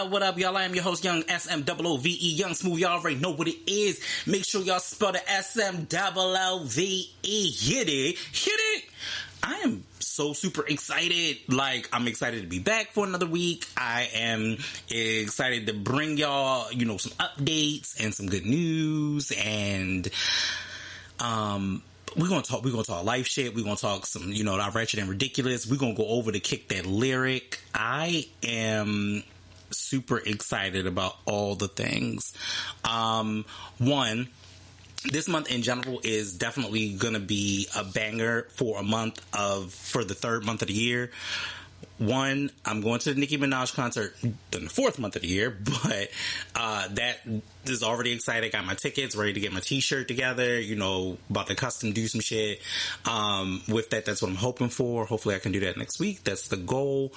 What up, y'all? I am your host, Young SMOOVE, Young Smooth. Y'all already know what it is. Make sure y'all spell the SMOOVE. Hit it. I am so super excited. Like, I'm excited to be back for another week. I am excited to bring y'all, some updates and some good news. And, we're gonna talk life shit. We're gonna talk some, our Ratchet and Ridiculous. We're gonna go over to Kick That Lyric. I am super excited about all the things. One, this month in general is definitely gonna be a banger for the third month of the year. One, I'm going to the Nicki Minaj concert in the fourth month of the year, but that is already exciting. Got my tickets, ready to get my t-shirt together, about to custom do some shit. With that, that's what I'm hoping for. Hopefully I can do that next week. That's the goal.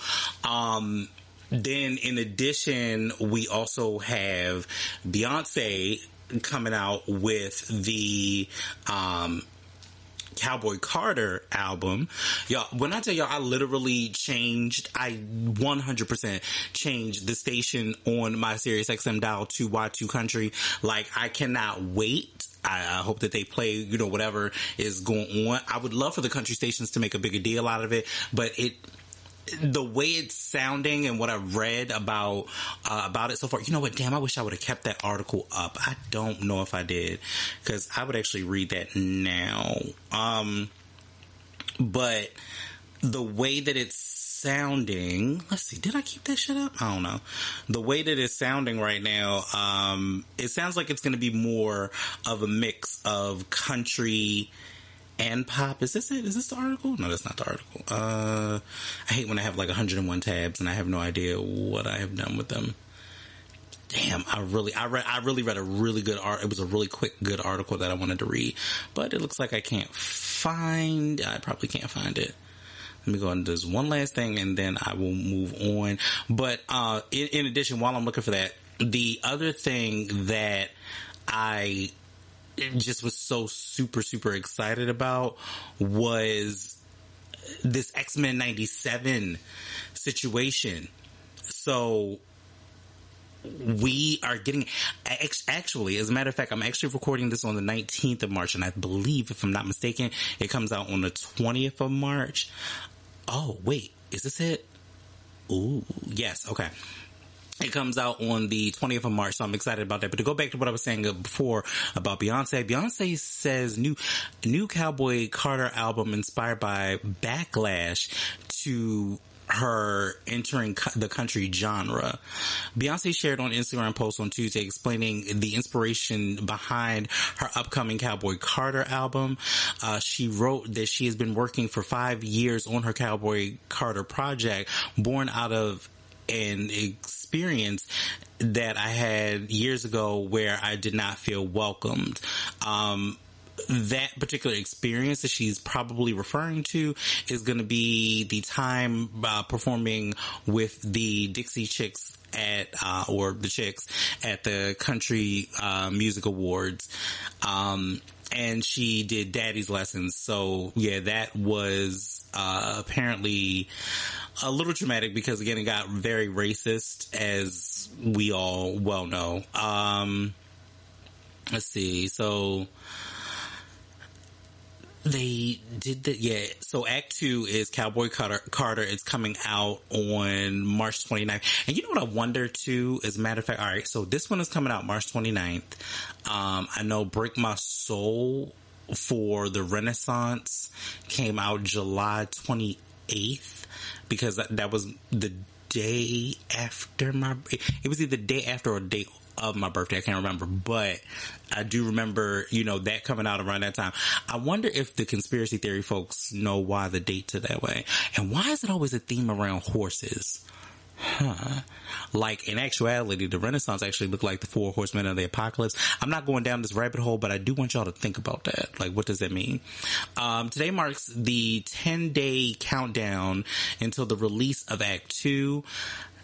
Then in addition, we also have Beyonce coming out with the Cowboy Carter album. Y'all, when I tell y'all, I literally I 100% changed the station on my Sirius XM dial to Y2 Country. Like, I cannot wait. I hope that they play, whatever is going on. I would love for the country stations to make a bigger deal out of it, but the way it's sounding and what I read about it so far, you know what? Damn, I wish I would have kept that article up. I don't know if I did, because I would actually read that now. But the way that it's sounding, let's see, did I keep that shit up? I don't know. The way that it's sounding right now, it sounds like it's going to be more of a mix of country and pop. Is this it? Is this the article? No, that's not the article. I hate when I have like 101 tabs and I have no idea what I have done with them. Damn, I really read a really good it was a really quick, good article that I wanted to read, but it looks like I probably can't find it. Let me go into this one last thing and then I will move on. But, in addition, while I'm looking for that, the other thing that I just was so super, super excited about was this X-Men 97 situation. So we are getting, actually, as a matter of fact, I'm actually recording this on the 19th of March, and I believe, if I'm not mistaken, it comes out on the 20th of March. Oh, wait, is this it? Ooh, yes, okay. It comes out on the 20th of March, so I'm excited about that. But to go back to what I was saying before about Beyonce says new Cowboy Carter album inspired by backlash to her entering the country genre. Beyonce shared on Instagram post on Tuesday explaining the inspiration behind her upcoming Cowboy Carter album. She wrote that she has been working for 5 years on her Cowboy Carter project, born out of an experience that I had years ago where I did not feel welcomed. That particular experience that she's probably referring to is going to be the time performing with the Dixie Chicks or the Chicks at the Country Music Awards. And she did Daddy's Lessons. So yeah, that was apparently a little traumatic because, again, it got very racist, as we all well know. Let's see. So they did so Act 2 is Cowboy Carter. It's coming out on March 29th. And you know what I wonder too, as a matter of fact, all right, so this one is coming out March 29th. I know Break My Soul for the Renaissance came out July 28th. 8th, because that was the day after it was either the day after or day of my birthday. I can't remember, but I do remember, that coming out around that time. I wonder if the conspiracy theory folks know why the dates are that way. And why is it always a theme around horses? Like, in actuality, the Renaissance actually looked like the 4 horsemen of the apocalypse. I'm not going down this rabbit hole, but I do want y'all to think about that. Like, what does that mean? Today marks the 10-day countdown until the release of Act 2.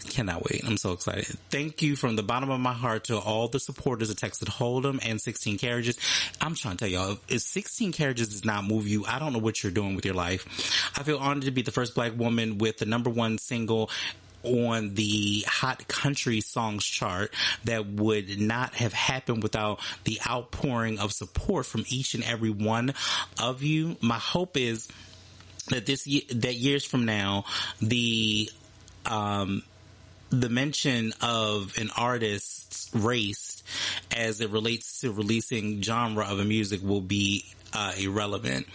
Cannot wait. I'm so excited. Thank you from the bottom of my heart to all the supporters of Texas Hold'em and 16 Carriages. I'm trying to tell y'all, if 16 Carriages does not move you, I don't know what you're doing with your life. I feel honored to be the first black woman with the #1 single on the Hot Country Songs chart. That would not have happened without the outpouring of support from each and every one of you. My hope is that that years from now, the mention of an artist's race as it relates to releasing genre of a music will be irrelevant.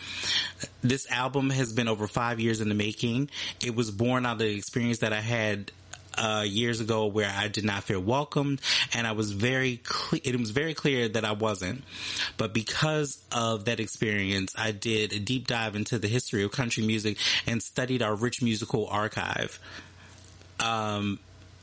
This album has been over 5 years in the making. It was born out of the experience that I had years ago where I did not feel welcomed, and it was very clear that I wasn't. But because of that experience, I did a deep dive into the history of country music and studied our rich musical archive.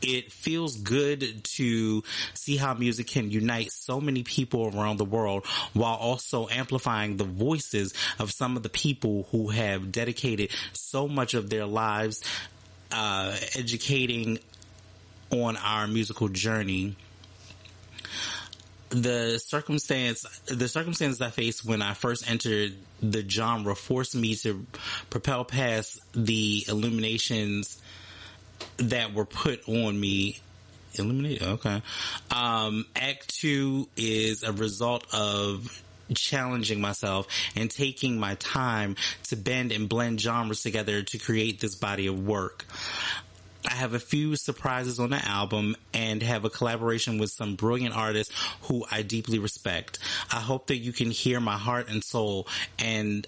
It feels good to see how music can unite so many people around the world while also amplifying the voices of some of the people who have dedicated so much of their lives educating on our musical journey. The circumstances I faced when I first entered the genre forced me to propel past the illuminations that were put on me. Okay. Act 2 is a result of challenging myself and taking my time to bend and blend genres together to create this body of work. I have a few surprises on the album and have a collaboration with some brilliant artists who I deeply respect. I hope that you can hear my heart and soul and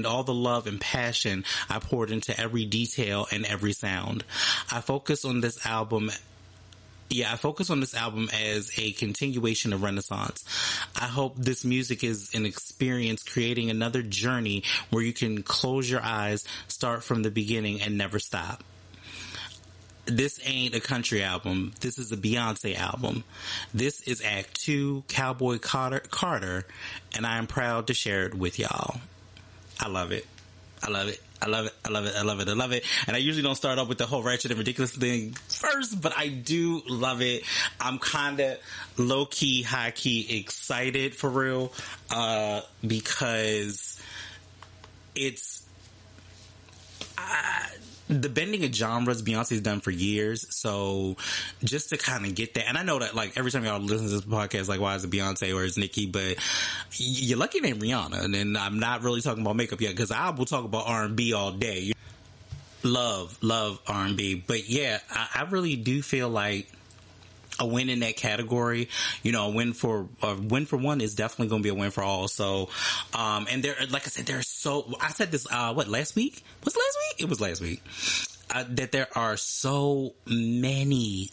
all the love and passion I poured into every detail and every sound. I focus on this album as a continuation of Renaissance. I hope this music is an experience creating another journey where you can close your eyes, start from the beginning, and never stop. This ain't a country album. This is a Beyonce album. This is Act 2, Cowboy Carter, and I am proud to share it with y'all. I love it. I love it. I love it. I love it. I love it. I love it. And I usually don't start off with the whole ratchet and ridiculous thing first, but I do love it. I'm kind of low-key, high-key excited for real, because it's the bending of genres Beyonce's done for years. So just to kind of get that, and I know that like every time y'all listen to this podcast, like why is it Beyonce or is it Nicki? But you're lucky it ain't Rihanna. And then I'm not really talking about makeup yet, because I will talk about R&B all day. Love R&B. But yeah, I really do feel like a win in that category, a win for one is definitely going to be a win for all. So, and there, like I said, I said this, last week? Was it last week? It was last week. That there are so many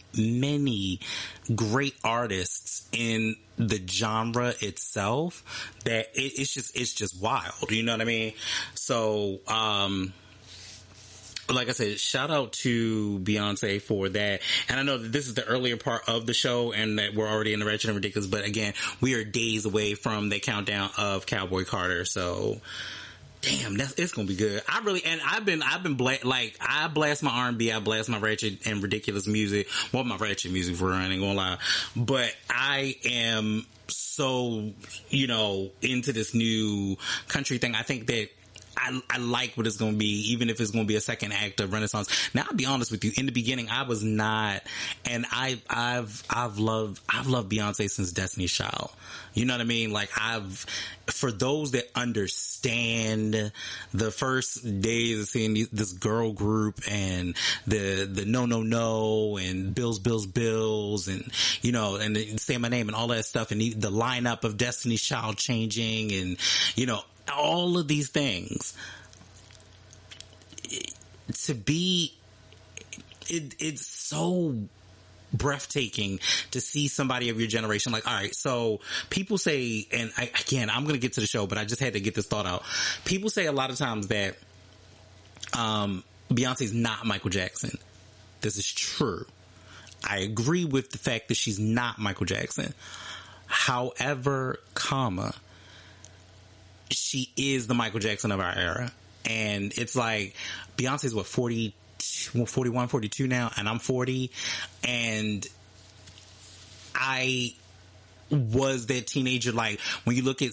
great artists in the genre itself that it's just wild. You know what I mean? So, like I said, shout out to Beyonce for that. And I know that this is the earlier part of the show and that we're already in the Ratchet and Ridiculous, but again, we are days away from the countdown of Cowboy Carter. So, damn, it's gonna be good. I've been I blast my R&B, I blast my Ratchet and Ridiculous music. Well, my Ratchet music for I ain't gonna lie. But I am so, into this new country thing. I think that I like what it's going to be, even if it's going to be a second act of Renaissance. Now, I'll be honest with you. In the beginning, I was not, and I've loved Beyonce since Destiny's Child. You know what I mean? Like for those that understand the first days of seeing this girl group and the no and Bills and and Say My Name and all that stuff and the lineup of Destiny's Child changing and all of these things. to be, it's so breathtaking to see somebody of your generation. Like, all right, so people say, and I'm going to get to the show, but I just had to get this thought out. People say a lot of times that Beyonce's not Michael Jackson. This is true. I agree with the fact that she's not Michael Jackson. However, she is the Michael Jackson of our era. And it's like, Beyonce's what, 41, 42 now, and I'm 40, and I was that teenager. Like, when you listen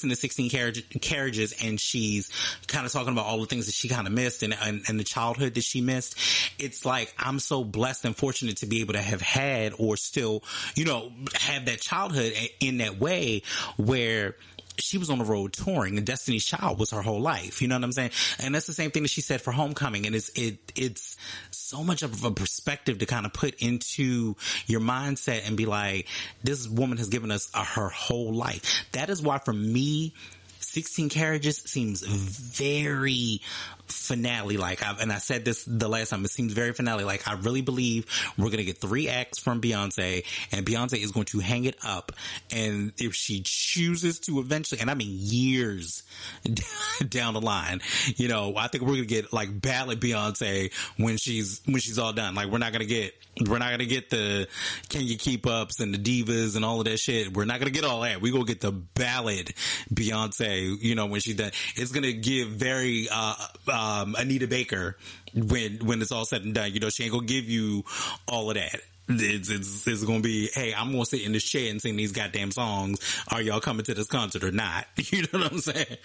to 16 carriages, and she's kind of talking about all the things that she kind of missed, and the childhood that she missed, it's like, I'm so blessed and fortunate to be able to have had, or still, have that childhood in that way, where she was on the road touring, and Destiny's Child was her whole life. You know what I'm saying? And that's the same thing that she said for Homecoming. And it's so much of a perspective to kind of put into your mindset and be like, this woman has given us her whole life. That is why, for me, 16 Carriages seems very finale-like. And I said this the last time, it seems very finale-like. I really believe we're going to get 3 acts from Beyonce, and Beyonce is going to hang it up. And if she chooses to eventually, and I mean years down the line, I think we're going to get like ballad Beyonce when she's all done. Like, we're not going to get the Can You Keep Ups and the Divas and all of that shit. We're not going to get all that. We're going to get the ballad Beyonce, when she's done. It's going to give very, Anita Baker when it's all said and done. She ain't going to give you all of that. It's going to be, hey, I'm going to sit in this chair and sing these goddamn songs. Are y'all coming to this concert or not? You know what I'm saying?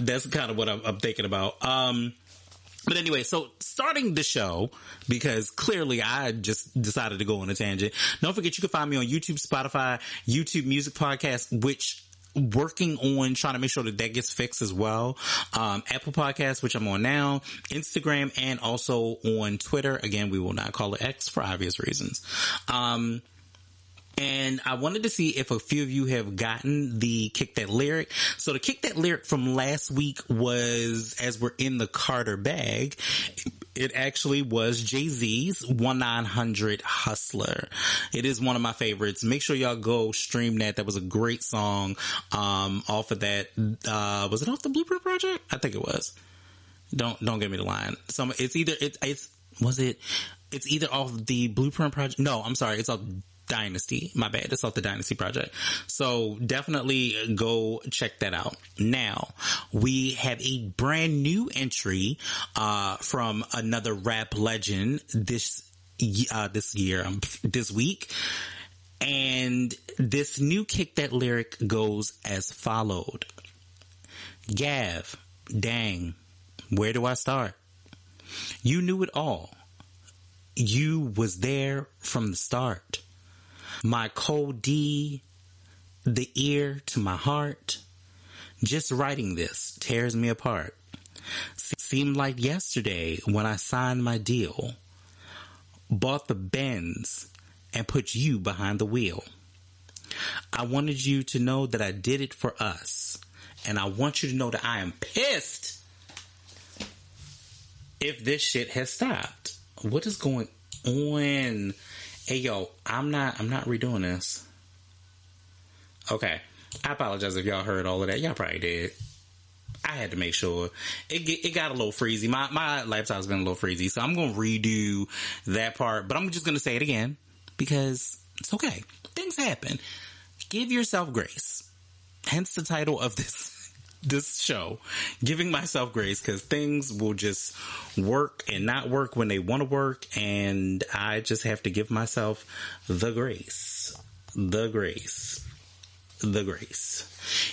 That's kind of what I'm thinking about. But anyway, so starting the show, because clearly I just decided to go on a tangent. Don't forget, you can find me on YouTube, Spotify, YouTube Music Podcast, which working on trying to make sure that gets fixed as well. Apple Podcasts, which I'm on now, Instagram, and also on Twitter. Again, we will not call it X for obvious reasons. And I wanted to see if a few of you have gotten the Kick That Lyric. So the Kick That Lyric from last week was, as we're in the Carter bag, it actually was Jay-Z's 1-900 Hustler. It is one of my favorites. Make sure y'all go stream that. That was a great song off of that. Was it off the Blueprint Project? I think it was. Don't get me the line. It's either off the Blueprint Project. No, I'm sorry. It's off Dynasty. My bad. It's off the Dynasty Project. So definitely go check that out. Now, we have a brand new entry from another rap legend this week. And this new Kick That Lyric goes as followed. Gav, dang, where do I start? You knew it all. You was there from the start. My cold D, the ear to my heart. Just writing this tears me apart. Seemed like yesterday when I signed my deal. Bought the Benz and put you behind the wheel. I wanted you to know that I did it for us. And I want you to know that I am pissed if this shit has stopped. What is going on? Hey, yo, I'm not redoing this. Okay. I apologize if y'all heard all of that. Y'all probably did. I had to make sure. It got a little freezy. My laptop's been a little freezy, so I'm going to redo that part. But I'm just going to say it again because it's okay. Things happen. Give yourself grace. Hence the title of this show, giving myself grace, because things will just work and not work when they want to work, and I just have to give myself the grace.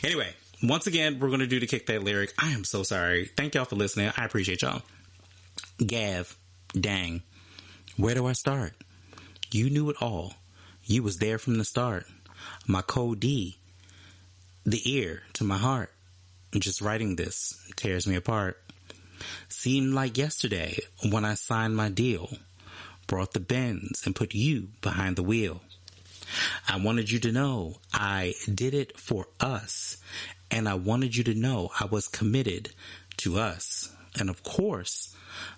Anyway, once again, we're going to do the Kick That Lyric. I am so sorry. Thank y'all for listening. I appreciate y'all. Gav, dang, where do I start? You knew it all. You was there from the start. My cold D, the ear to my heart. Just writing this tears me apart. Seemed like yesterday when I signed my deal. Brought the Benz and put you behind the wheel. I wanted you to know I did it for us. And I wanted you to know I was committed to us. And of course,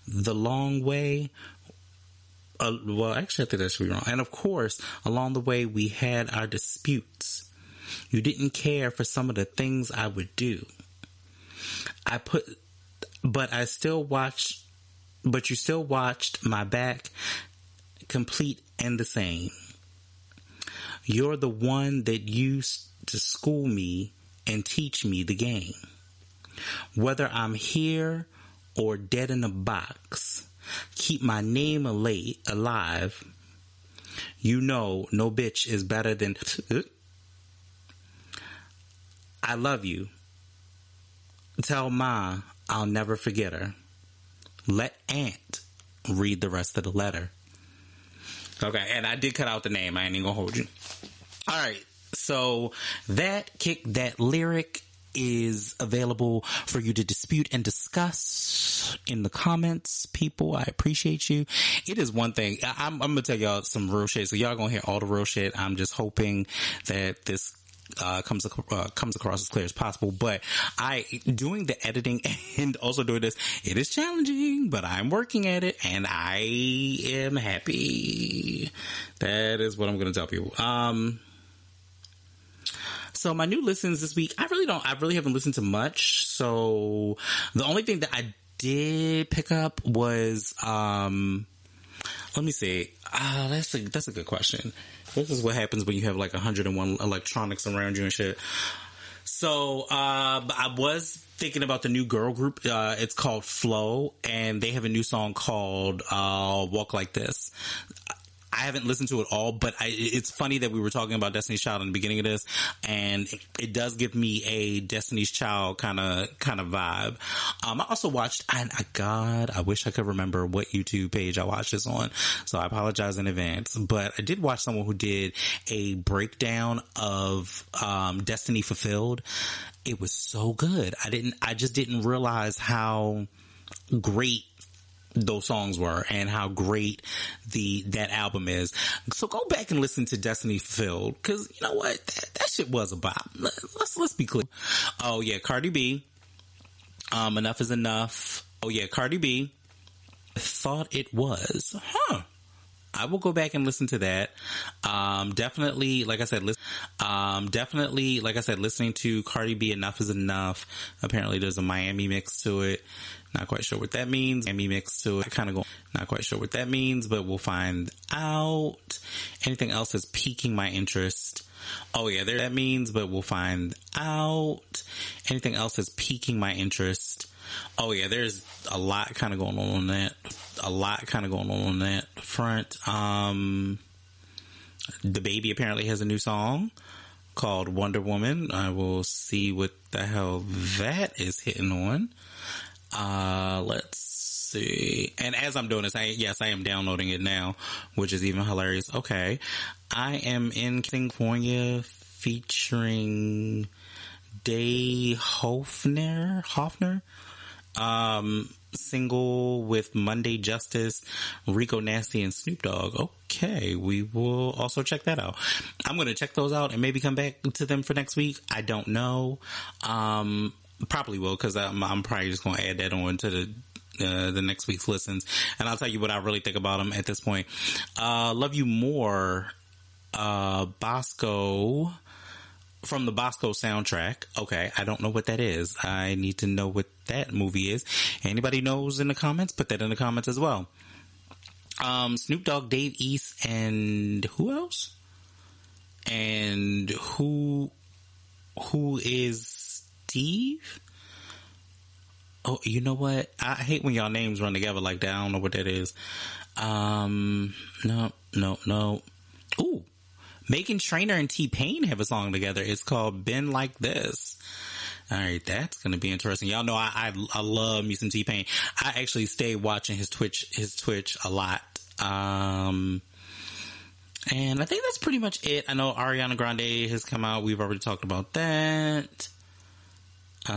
the long way, well, actually, I think that should be wrong. And of course, along the way, we had our disputes. You didn't care for some of the things I would do. But you still watched my back, complete and the same. You're the one that used to school me and teach me the game. Whether I'm here or dead in a box, keep my name alive. You know, no bitch is better than... I love you. Tell Ma I'll never forget her. Let Aunt read the rest of the letter. Okay, and I did cut out the name. I ain't even gonna hold you. All right, so that lyric is available for you to dispute and discuss in the comments. People, I appreciate you. It is one thing. I'm gonna tell y'all some real shit, so y'all gonna hear all the real shit. I'm just hoping that this comes across as clear as possible. But doing the editing and also doing this, it is challenging, but I'm working at it and I am happy. That is what I'm going to tell people. So my new listens this week, I really haven't listened to much. So the only thing that I did pick up was, let me see. That's a good question. This is what happens when you have like 101 electronics around you and shit. So, I was thinking about the new girl group. It's called Flow, and they have a new song called, Walk Like This. I haven't listened to it all, but it's funny that we were talking about Destiny's Child in the beginning of this, and it does give me a Destiny's Child kind of vibe. I also watched, God, I wish I could remember what YouTube page I watched this on, so I apologize in advance, but I did watch someone who did a breakdown of Destiny Fulfilled. It was so good. I just didn't realize how great those songs were and how great that album is. So go back and listen to Destiny Fulfilled, because you know what, that shit was a bop. Let's be clear. Oh yeah, Cardi B, Enough Is Enough. Oh yeah, Cardi B, Thought It Was. I will go back and listen to that. Definitely, like I said, listening to Cardi B, Enough Is Enough. Apparently there's a Miami mix to it. Not quite sure what that means. Miami mix to it. Not quite sure what that means, but we'll find out. Anything else that's piquing my interest? Oh yeah, that means, but we'll find out. Anything else that's piquing my interest? Oh yeah, there's a lot kind of going on that. Front. The Baby apparently has a new song called Wonder Woman. I will see what the hell that is hitting on. Let's see. And as I'm doing this, I am downloading it now, which is even hilarious. Okay. I am in California featuring Day Hofner. Single with Monday Justice, Rico Nasty, and Snoop Dogg. Okay, we will also check that out. I'm going to check those out and maybe come back to them for next week. I don't know. Probably will, because I'm probably just going to add that on to the next week's listens, and I'll tell you what I really think about them at this point. Love You More, Bosco, from the Bosco soundtrack. Okay, I don't know what that is. I need to know what that movie is. Anybody knows in the comments? Put that in the comments as well. Snoop Dogg, Dave East, and who else? And who is Steve? Oh, you know what? I hate when y'all names run together like that. I don't know what that is. No. Ooh. Meghan Trainor and T-Pain have a song together. It's called Been Like This. All right, that's going to be interesting. Y'all know I love me some T-Pain. I actually stay watching his Twitch a lot. And I think that's pretty much it. I know Ariana Grande has come out. We've already talked about that. No,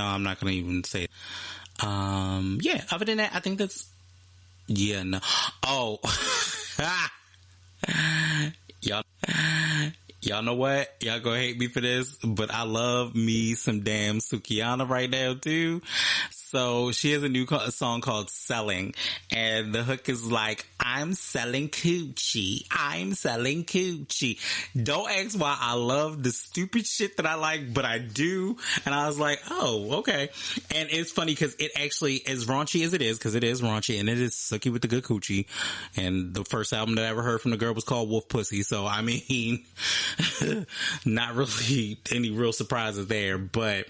I'm not going to even say it. Yeah, other than that, I think that's, no. Oh, Y'all know what? Y'all gonna hate me for this, but I love me some damn Sukihana right now too. So she has a new song called Selling, and the hook is like, I'm selling coochie. I'm selling coochie. Don't ask why I love the stupid shit that I like, but I do. And I was like, oh, okay. And it's funny because it actually, as raunchy as it is, because it is raunchy and it is Suki with the good coochie. And the first album that I ever heard from the girl was called Wolf Pussy. So, I mean, not really any real surprises there, but,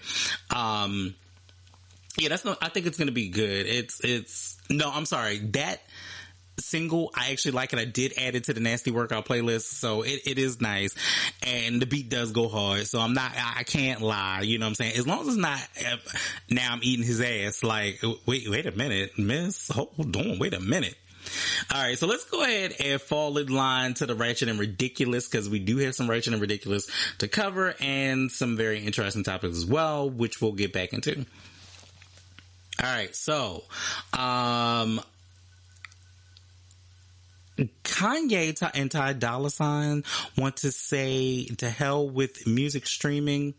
yeah, I think it's going to be good. No, I'm sorry. That single, I actually like it. I did add it to the Nasty Workout playlist. So it is nice. And the beat does go hard. So I can't lie. You know what I'm saying? As long as it's not, now I'm eating his ass. Like, wait a minute, miss. Hold on. Wait a minute. All right, so let's go ahead and fall in line to the Ratchet and Ridiculous, because we do have some Ratchet and Ridiculous to cover and some very interesting topics as well, which we'll get back into. All right, so Kanye and Ty Dolla $ign want to say to hell with music streaming.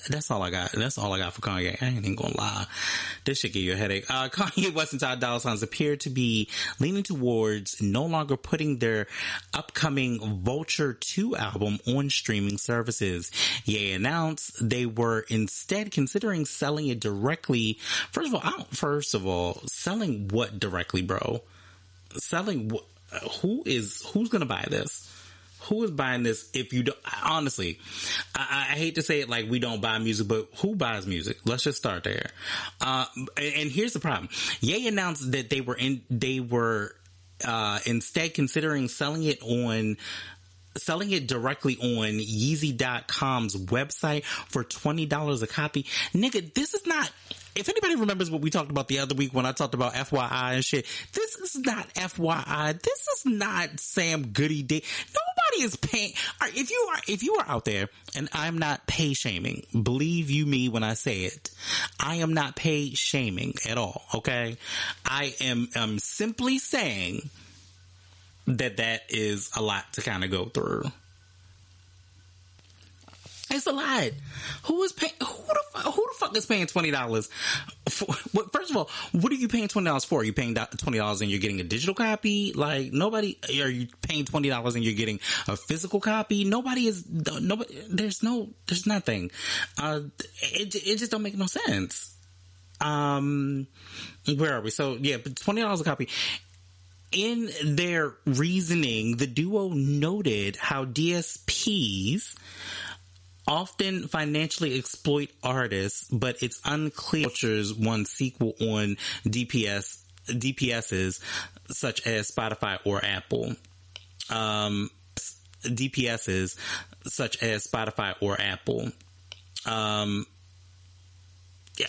That's all I got. That's all I got for Kanye. I ain't even gonna lie. This should give you a headache. Kanye West and Ty Dolla $ign appear to be leaning towards no longer putting their upcoming Vulture 2 album on streaming services. Ye announced they were instead considering selling it directly. First of all, selling what directly, bro? Selling what? Who's gonna buy this? Who is buying this? If you don't, honestly, I hate to say it like we don't buy music, but who buys music? Let's just start there. And here's the problem. Ye announced that they were instead considering selling it directly on Yeezy.com's website for $20 a copy. Nigga, this is not, if anybody remembers what we talked about the other week when I talked about FYI and shit, this is not FYI. This is not Sam Goody Day. Nobody is paying. If you are out there, and I'm not pay shaming, believe you me when I say it, I am not pay shaming at all. Okay. I am simply saying that is a lot to kind of go through. It's a lot. Who the fuck is paying $20 for? First of all, what are you paying $20 for? Are you paying $20 and you're getting a digital copy? Like, nobody. Are you paying $20 and you're getting a physical copy? There's nothing. It just don't make no sense. Where are we? So yeah, but $20 a copy. In their reasoning, the duo noted how DSPs often financially exploit artists, but it's unclear Vulture's one sequel on DPSs such as Spotify or Apple. DPSs such as Spotify or Apple.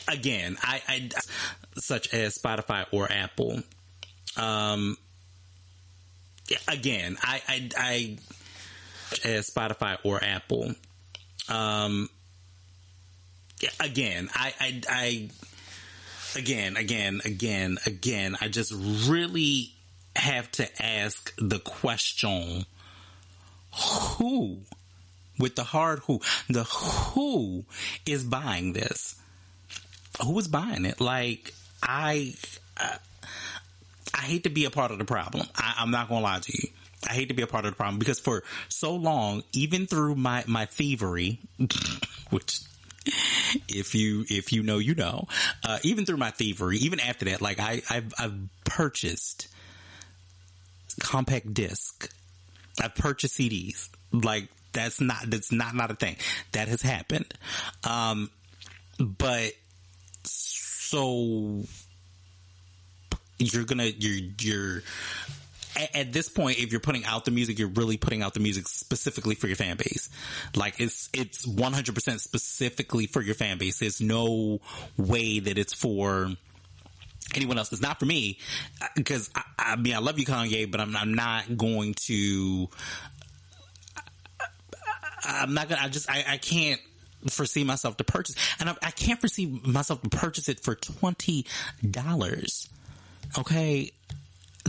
Again, I such as Spotify or Apple. Again, I as Spotify or Apple. Again, I just really have to ask the question, who, with the hard who, who is buying this? Who is buying it? Like, I hate to be a part of the problem. I'm not gonna lie to you. I hate to be a part of the problem because for so long, even through my thievery, which if you know, you know, even through my thievery, even after that, like I've purchased compact disc. I've purchased CDs. Like that's not a thing that has happened. But so you're at this point, if you're putting out the music, you're really putting out the music specifically for your fan base. Like it's 100% specifically for your fan base. There's no way that it's for anyone else. It's not for me because I mean, I love you, Kanye, but I'm not going to, I can't foresee myself to purchase, and I can't foresee myself to purchase it for $20. Okay.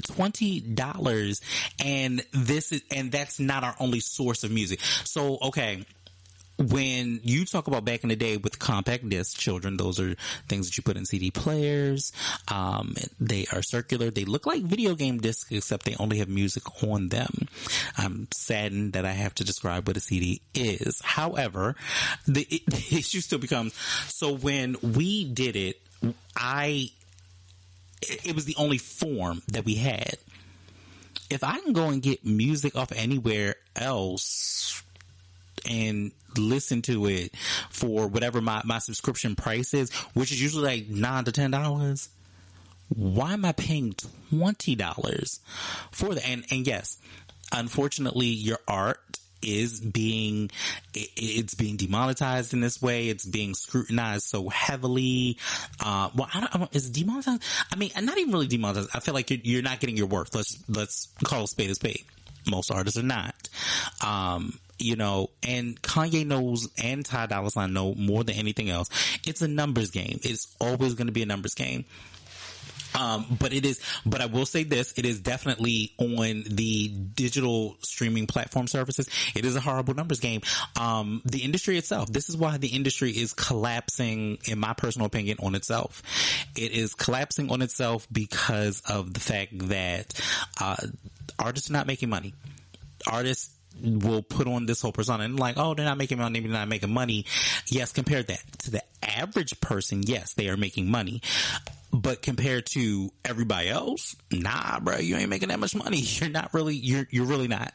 $20. And that's not our only source of music. So, okay. When you talk about back in the day with compact disc, children, those are things that you put in CD players. They are circular. They look like video game discs, except they only have music on them. I'm saddened that I have to describe what a CD is. However, the issue still becomes, so when we did it, it was the only form that we had. If I can go and get music off anywhere else and listen to it for whatever my subscription price is, which is usually like $9 to $10, why am I paying $20 for that? And yes, unfortunately, your art is being demonetized in this way. It's being scrutinized so heavily. Well, I don't, is it demonetized? I mean, not even really demonetized. I feel like you're not getting your worth. Let's call a spade a spade. Most artists are not. You know, and Kanye knows, and Ty Dolla $ign know more than anything else. It's a numbers game. It's always going to be a numbers game. But I will say this, it is definitely on the digital streaming platform services. It is a horrible numbers game. The industry itself, this is why the industry is collapsing, in my personal opinion, on itself. It is collapsing on itself because of the fact that, artists are not making money. Artists will put on this whole persona and like, oh, they're not making money, they're not making money. Yes, compared that to the average person, yes, they are making money. But compared to everybody else, nah, bro, you ain't making that much money. You're not really, you're really not.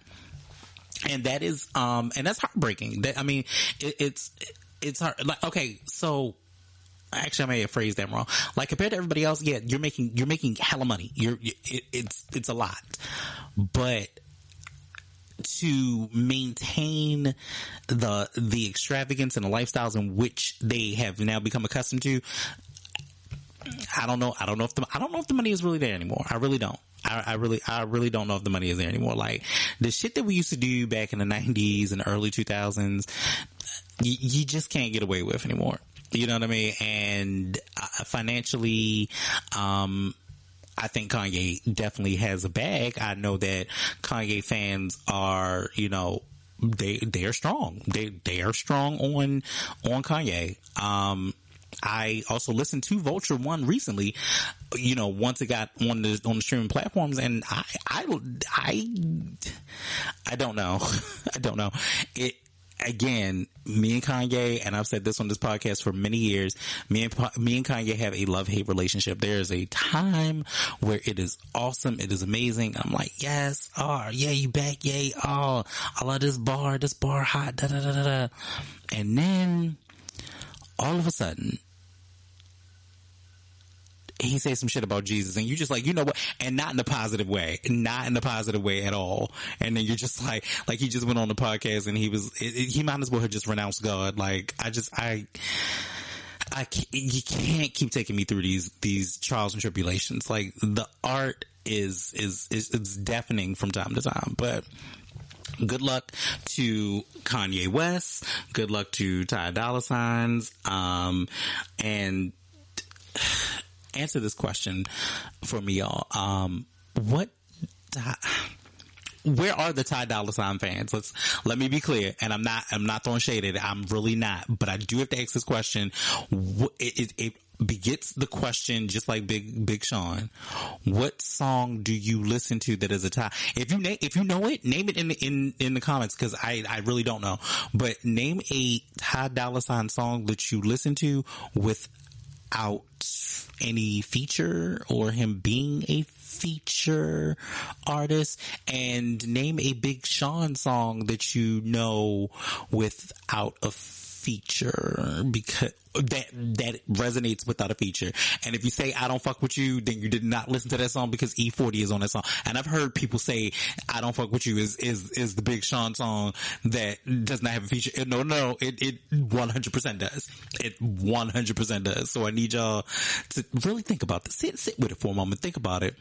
And that is, and that's heartbreaking. I mean, it's hard. Like, okay, so actually, I may have phrased that wrong. Like, compared to everybody else, yeah, you're making hella money. It's a lot. But to maintain the extravagance and the lifestyles in which they have now become accustomed to, I don't know if the money is really there anymore. I really don't. I really don't know if the money is there anymore. Like, the shit that we used to do back in the 90s and early 2000s, you just can't get away with anymore. You know what I mean? And financially, I think Kanye definitely has a bag. I know that Kanye fans are, you know, they are strong. They are strong on Kanye. I also listened to Vulture One recently, you know, once it got on the streaming platforms, and I don't know. I don't know. Again, me and Kanye, and I've said this on this podcast for many years, me and Kanye have a love-hate relationship. There is a time where it is awesome, it is amazing. I'm like, yes, oh, yeah, you back, yay, oh, I love this bar hot, da da da da da. And then, all of a sudden, he says some shit about Jesus, and you just like, you know what, and not in the positive way at all. And then you're just like he just went on the podcast and he might as well have just renounced God. Like, you can't keep taking me through these trials and tribulations. Like, the art is deafening from time to time, but good luck to Kanye West. Good luck to Ty Dolla $ign. And answer this question for me, y'all. Where are the Ty Dolla $ign fans? Let me be clear, and I'm not throwing shade at it. I'm really not, but I do have to ask this question. It begets the question, just like Big Sean. What song do you listen to that is a Ty? If you know it, name it in the comments, because I really don't know. But name a Ty Dolla $ign song that you listen to without any feature or him being a feature artist, and name a Big Sean song that you know without a feature, because that resonates without a feature. And if you say I Don't Fuck With You, then you did not listen to that song because E40 is on that song. And I've heard people say I Don't Fuck With You is the Big Sean song that does not have a feature. No, it 100% does. It 100% does. So I need y'all to really think about this. Sit with it for a moment. Think about it.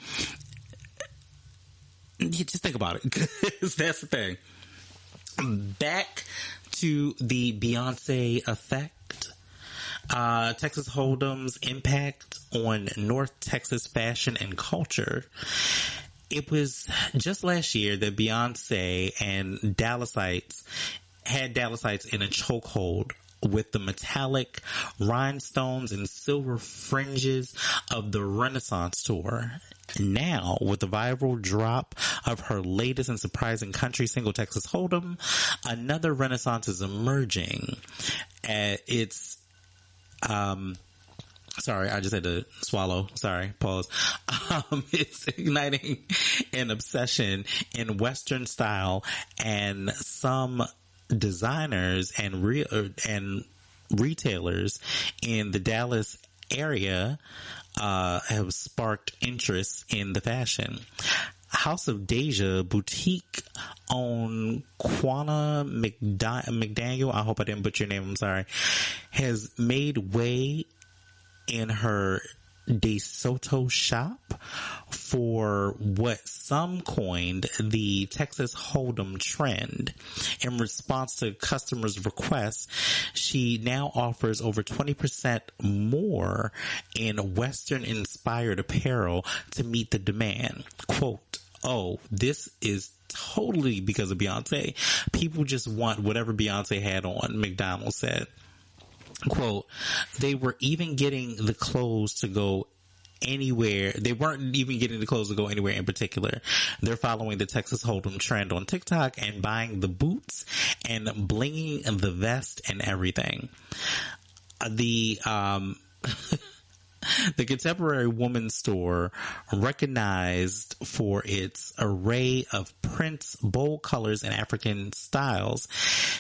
Just think about it. Because that's the thing. Back to the Beyonce effect. Texas Hold'em's impact on North Texas fashion and culture. it was just last year that Beyonce and Dallasites had Dallasites in a chokehold with the metallic rhinestones and silver fringes of the Renaissance tour. Now, with the viral drop of her latest and surprising country single, Texas Hold'em, another Renaissance is emerging. Sorry, I just had to swallow. Sorry, pause. It's igniting an obsession in Western style, and some designers and retailers in the Dallas area have sparked interest in the fashion. House of Deja boutique on Quana McDaniel, I hope I didn't butcher your name, I'm sorry, has made way in her De Soto shop for what some coined the Texas Hold'em trend. In response to customers' requests, she now offers over 20% more in Western-inspired apparel to meet the demand. Quote, "Oh, this is totally because of Beyonce. People just want whatever Beyonce had on," McDonald said. Quote, "They were even getting the clothes to go anywhere. They weren't even getting the clothes to go anywhere in particular. They're following the Texas Hold'em trend on TikTok and buying the boots and blinging the vest and everything." The contemporary women's store, recognized for its array of prints, bold colors, and African styles,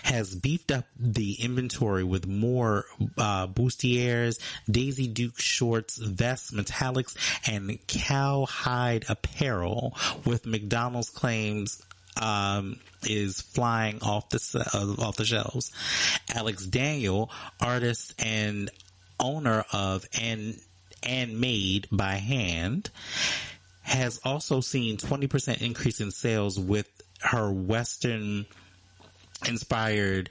has beefed up the inventory with more bustiers, Daisy Duke shorts, vests, metallics, and cowhide apparel, with McDonald's claims is flying off the shelves. Alex Daniel, artist and owner of and Made by Hand, has also seen 20% increase in sales with her Western inspired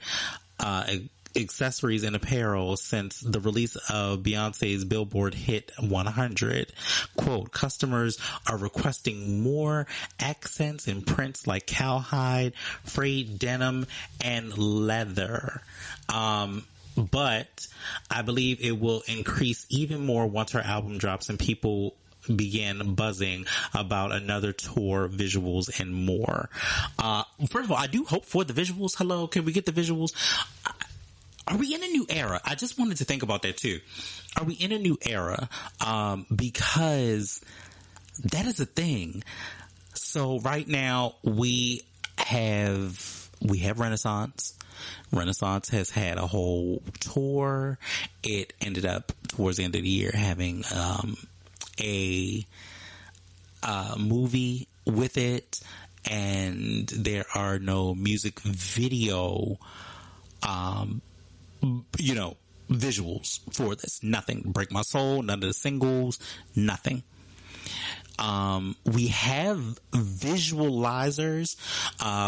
accessories and apparel since the release of Beyonce's Billboard hit 100. Quote, "Customers are requesting more accents and prints like cowhide, frayed denim, and leather. But I believe it will increase even more once her album drops and people begin buzzing about another tour, visuals, and more." First of all, I do hope for the visuals. Hello, can we get the visuals? Are we in a new era? I just wanted to think about that too. Are we in a new era? Because that is a thing. So right now we have Renaissance. Renaissance has had a whole tour. It ended up towards the end of the year having a movie with it, and there are no music video visuals for this. Nothing. Break My Soul, none of the singles, nothing. We have visualizers,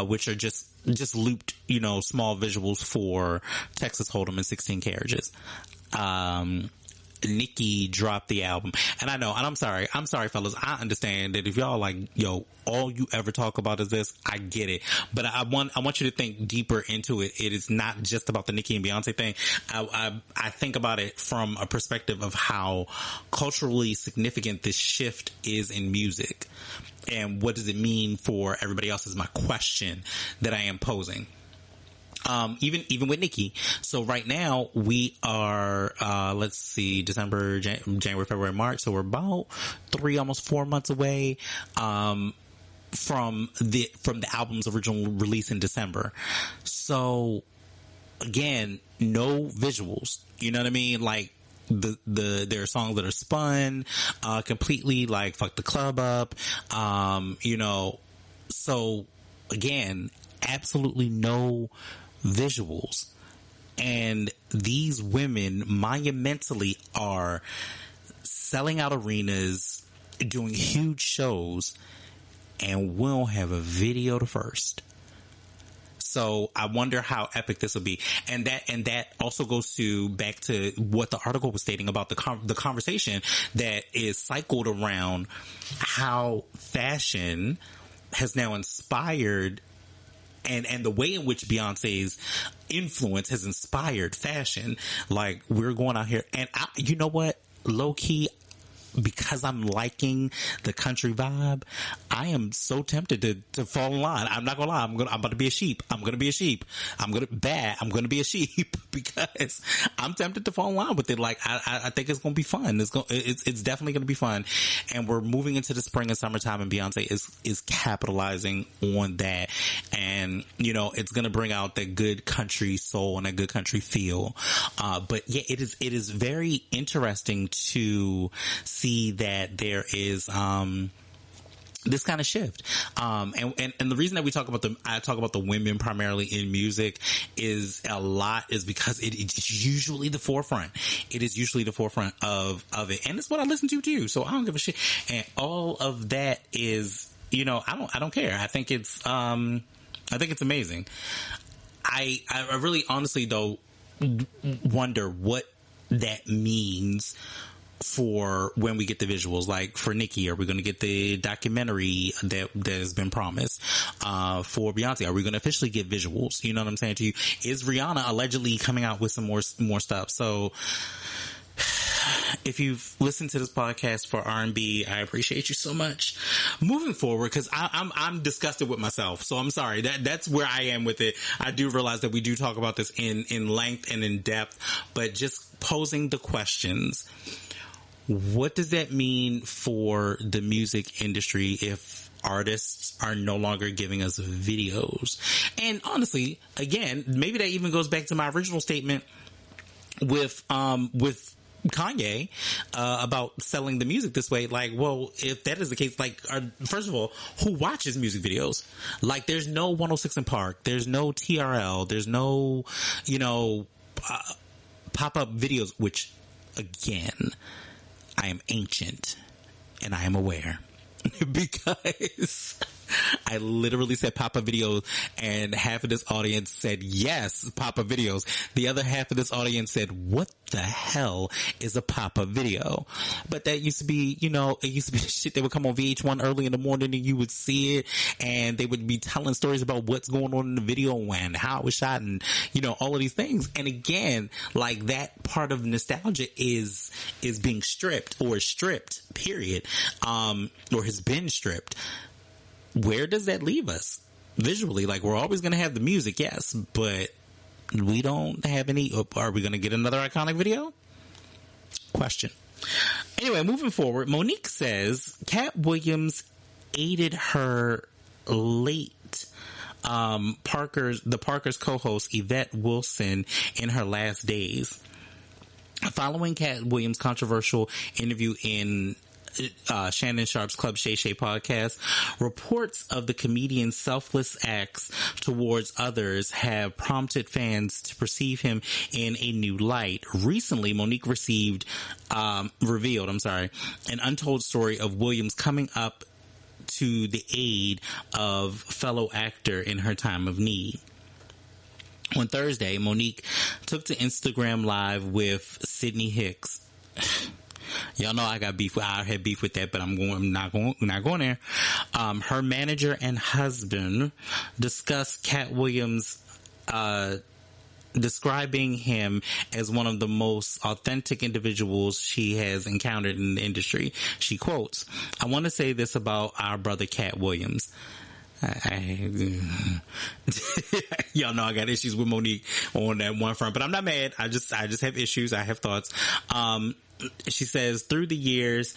which are just looped, small visuals for Texas Hold'em and 16 Carriages. Nicki dropped the album, and I know, and I'm sorry fellas, I understand that if y'all like, all you ever talk about is this, I get it, but I want you to think deeper into it. It is not just about the Nicki and Beyonce thing. I think about it from a perspective of how culturally significant this shift is in music, and what does it mean for everybody else is my question that I am posing. Even with Nicki. So right now we are, let's see, December, January, February, March. So we're about 3, almost 4 months away, from the album's original release in December. So again, no visuals. You know what I mean? Like, there are songs that are spun, completely, like Fuck the Club Up, so again, absolutely no visuals. And these women monumentally are selling out arenas, doing huge shows, and we don't have a video to first. So I wonder how epic this will be. And that also goes back to what the article was stating about the conversation that is cycled around how fashion has now inspired and the way in which Beyonce's influence has inspired fashion. Like, we're going out here and you know what? Low key, because I'm liking the country vibe, I am so tempted to fall in line. I'm not gonna lie. I'm about to be a sheep. I'm gonna be a sheep. I'm gonna be a sheep because I'm tempted to fall in line with it. Like, I think it's gonna be fun. It's definitely gonna be fun. And we're moving into the spring and summertime, and Beyonce is capitalizing on that. And, you know, it's gonna bring out that good country soul and a good country feel. But yeah, it is very interesting to see that there is this kind of shift, and the reason that I talk about the women primarily in music is because it's usually the forefront. It is usually the forefront of it, and it's what I listen to too. So I don't give a shit. And all of that is, you know, I don't care. I think it's amazing. I really honestly though wonder what that means for when we get the visuals. Like for Nicki, are we going to get the documentary that has been promised? For Beyonce, are we going to officially get visuals? You know what I'm saying to you? Is Rihanna allegedly coming out with some more stuff? So if you've listened to this podcast for R&B, I appreciate you so much. Moving forward, because I'm disgusted with myself, so I'm sorry. That's where I am with it. I do realize that we do talk about this in length and in depth, but just posing the questions. What does that mean for the music industry if artists are no longer giving us videos? And honestly, again, maybe that even goes back to my original statement with Kanye about selling the music this way. Like, well, if that is the case, like, first of all, who watches music videos? Like, there's no 106 in Park, there's no TRL, there's no, you know, pop-up videos, which, again, I am ancient and I am aware because I literally said pop-up videos and half of this audience said yes, pop-up videos. The other half of this audience said, what the hell is a pop-up video? But that used to be, you know, it used to be shit that would come on VH1 early in the morning and you would see it and they would be telling stories about what's going on in the video and how it was shot and, you know, all of these things. And again, like, that part of nostalgia is being stripped period, or has been stripped. Where does that leave us visually? Like, we're always going to have the music, yes, but we don't have any. Are we going to get another iconic video? Question. Anyway, moving forward, Monique says Cat Williams aided her late Parker's co-host Yvette Wilson in her last days. Following Cat Williams' controversial interview in Shannon Sharp's Club Shay Shay podcast, reports of the comedian's selfless acts towards others have prompted fans to perceive him in a new light. Recently, Monique revealed an untold story of Williams coming up to the aid of fellow actor in her time of need. On Thursday, Monique took to Instagram Live with Sydney Hicks. Y'all know I got beef. I had beef with that, but I'm not going there. Her manager and husband discussed Cat Williams, describing him as one of the most authentic individuals she has encountered in the industry. She quotes, "I want to say this about our brother Cat Williams. Y'all know I got issues with Monique on that one front, but I'm not mad. I just have issues. I have thoughts." She says, "Through the years,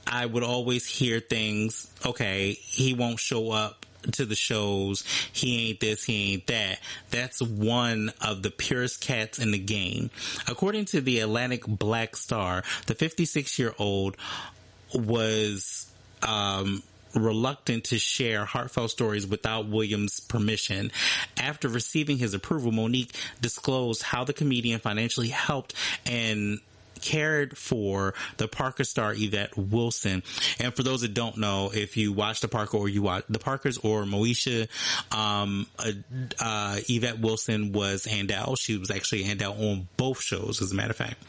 I would always hear things. Okay, he won't show up to the shows. He ain't this, he ain't that. That's one of the purest cats in the game." According to the Atlantic Black Star, the 56-year-old was reluctant to share heartfelt stories without Williams' permission. After receiving his approval, Monique disclosed how the comedian financially helped and cared for the Parker star Yvette Wilson. And for those that don't know, if you watch the Parker or you watch the Parkers or Moesha, Yvette Wilson was Handel. She was actually Handel on both shows, as a matter of fact.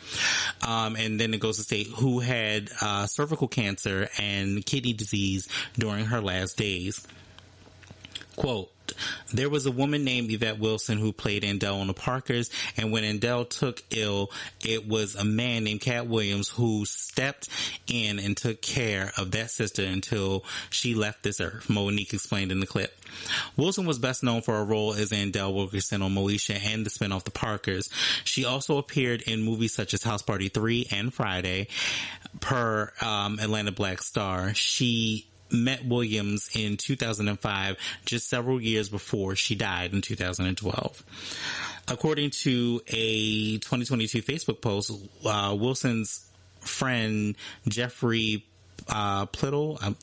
And then it goes to state who had cervical cancer and kidney disease during her last days. Quote, there was a woman named Yvette Wilson who played Andell on the Parkers, and when Andell took ill, it was a man named Cat Williams who stepped in and took care of that sister until she left this earth, Monique explained in the clip. Wilson was best known for her role as Andell Wilkerson on Moesha and the spinoff The Parkers. She also appeared in movies such as House Party 3 and Friday, per Atlanta Black Star. She met Williams in 2005, just several years before she died in 2012. According to a 2022 Facebook post, Wilson's friend Jeffrey Plittle, I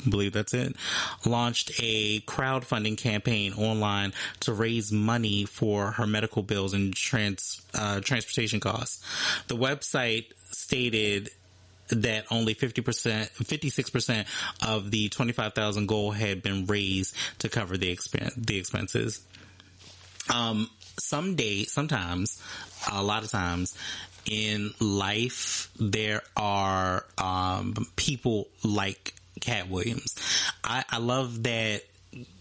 believe that's it, launched a crowdfunding campaign online to raise money for her medical bills and transportation costs. The website stated that only 56% of the $25,000 goal had been raised to cover the expenses. Sometimes, a lot of times in life, there are people like Cat Williams. I love that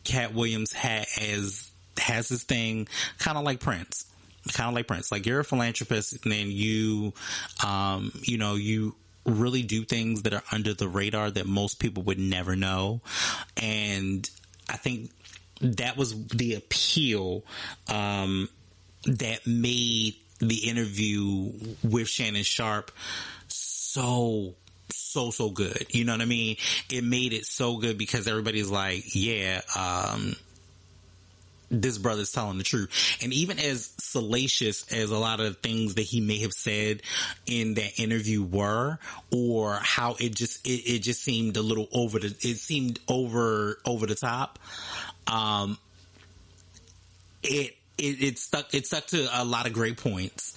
Cat Williams has this thing kind of like Prince. Like, you're a philanthropist, and then you really do things that are under the radar that most people would never know. And I think that was the appeal that made the interview with Shannon Sharpe so good. You know what I mean? It made it so good because everybody's like, yeah, this brother's telling the truth. And even as salacious as a lot of things that he may have said in that interview were, or how it just seemed a little over the top, it stuck to a lot of great points.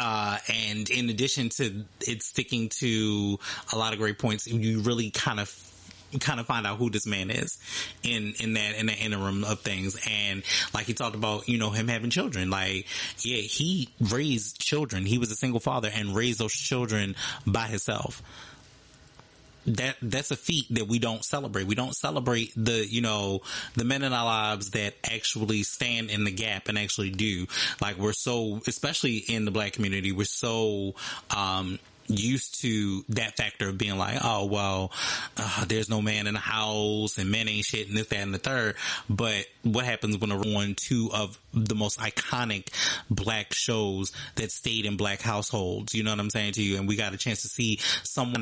And in addition to it sticking to a lot of great points, you really kind of find out who this man is in the interim of things. And like he talked about, him having children. Like, yeah, he raised children. He was a single father and raised those children by himself. That's a feat that we don't celebrate. We don't celebrate the men in our lives that actually stand in the gap and actually do. Like, we're so, especially in the Black community, we're so, used to that factor of being like, oh, well, there's no man in the house and men ain't shit and this, that, and the third. But what happens when they're on two of the most iconic Black shows that stayed in Black households? You know what I'm saying to you? And we got a chance to see some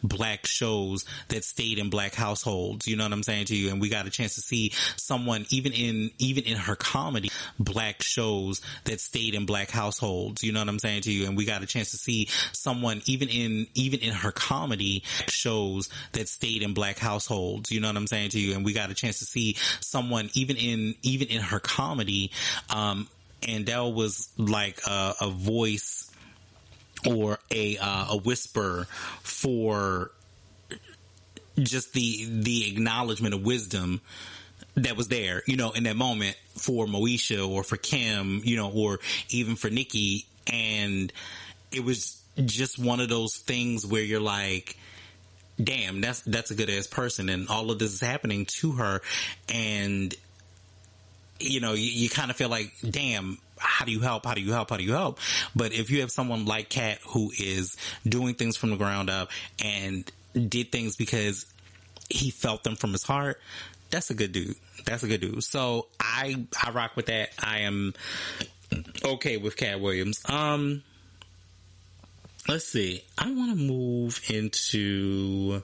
Black shows that stayed in Black households. You know what I'm saying to you? And we got a chance to see someone, even in her comedy, Black shows that stayed in Black households. You know what I'm saying to you? And we got a chance to see someone, even in her comedy, shows that stayed in Black households. You know what I'm saying to you? And we got a chance to see someone, even in her comedy, Andell was like a voice or a whisper for just the acknowledgement of wisdom that was there, in that moment for Moesha or for Kim, or even for Nikki. And it was just one of those things where you're like, damn, that's a good ass person, and all of this is happening to her. And you kind of feel like, damn, how do you help? But if you have someone like Kat who is doing things from the ground up and did things because he felt them from his heart, that's a good dude. So I rock with that. I am okay with Cat Williams. Let's see. I want to move into...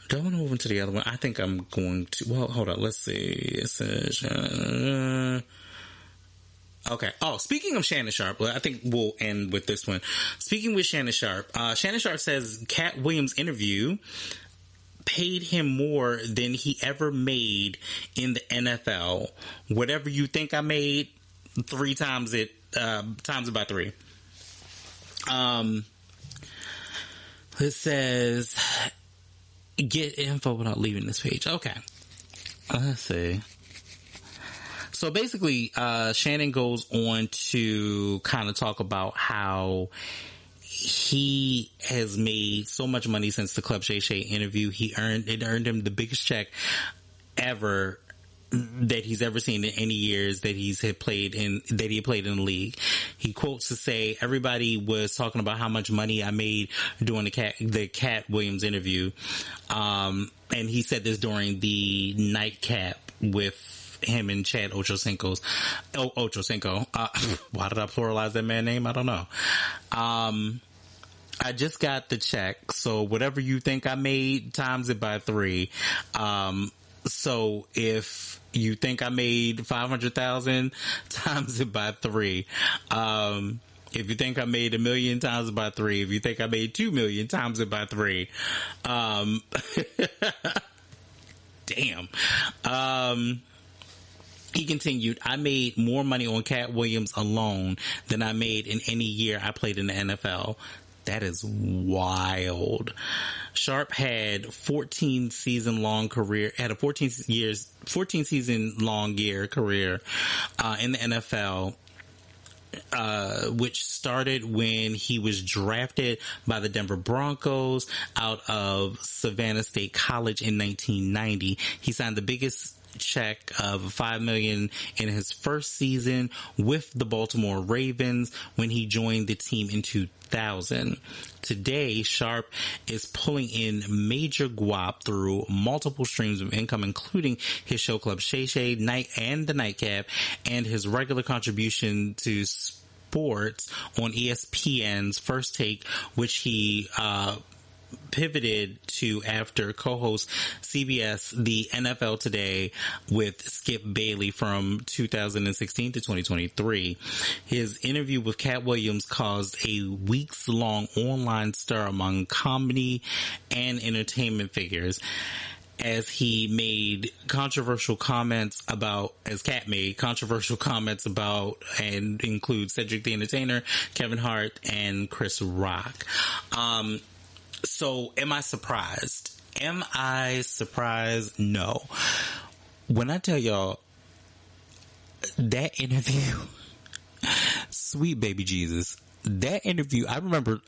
Do I want to move into the other one? I think I'm going to... Well, hold on. Let's see. It says... okay. Oh, speaking of Shannon Sharpe, I think we'll end with this one. Speaking with Shannon Sharpe, Shannon Sharpe says Cat Williams' interview paid him more than he ever made in the NFL. Whatever you think I made, 3 times it, times it by 3. It says, get info without leaving this page. Okay. Let's see. So basically, Shannon goes on to kind of talk about how he has made so much money since the Club Shay Shay interview. It earned him the biggest check ever that he's ever seen in any years that he played in the league. He quotes to say, everybody was talking about how much money I made during the Cat Williams interview. And he said this during the nightcap with him and Chad Ochocinco. Why did I pluralize that man's name? I don't know. I just got the check, so whatever you think I made, times it by 3. So if you think I made 500,000, times it by 3. If you think I made $1 million, times it by 3. If you think I made 2 million, times it by 3. Damn. He continued, I made more money on Cat Williams alone than I made in any year I played in the NFL. That is wild. Sharp had a 14 season long career in the NFL, which started when he was drafted by the Denver Broncos out of Savannah State College in 1990. He signed the biggest check of $5 million in his first season with the Baltimore Ravens when he joined the team in 2000. Today, Sharp is pulling in major guap through multiple streams of income, including his show Club Shay Shay, Night and the Nightcap, and his regular contribution to sports on ESPN's First Take, which he pivoted to after co-host CBS The NFL Today with Skip Bailey from 2016 to 2023. His interview with Cat Williams caused a weeks-long online stir among comedy and entertainment figures, as he made controversial comments about, and include Cedric the Entertainer, Kevin Hart, and Chris Rock. So, am I surprised? No. When I tell y'all, that interview, sweet baby Jesus, that interview, I remember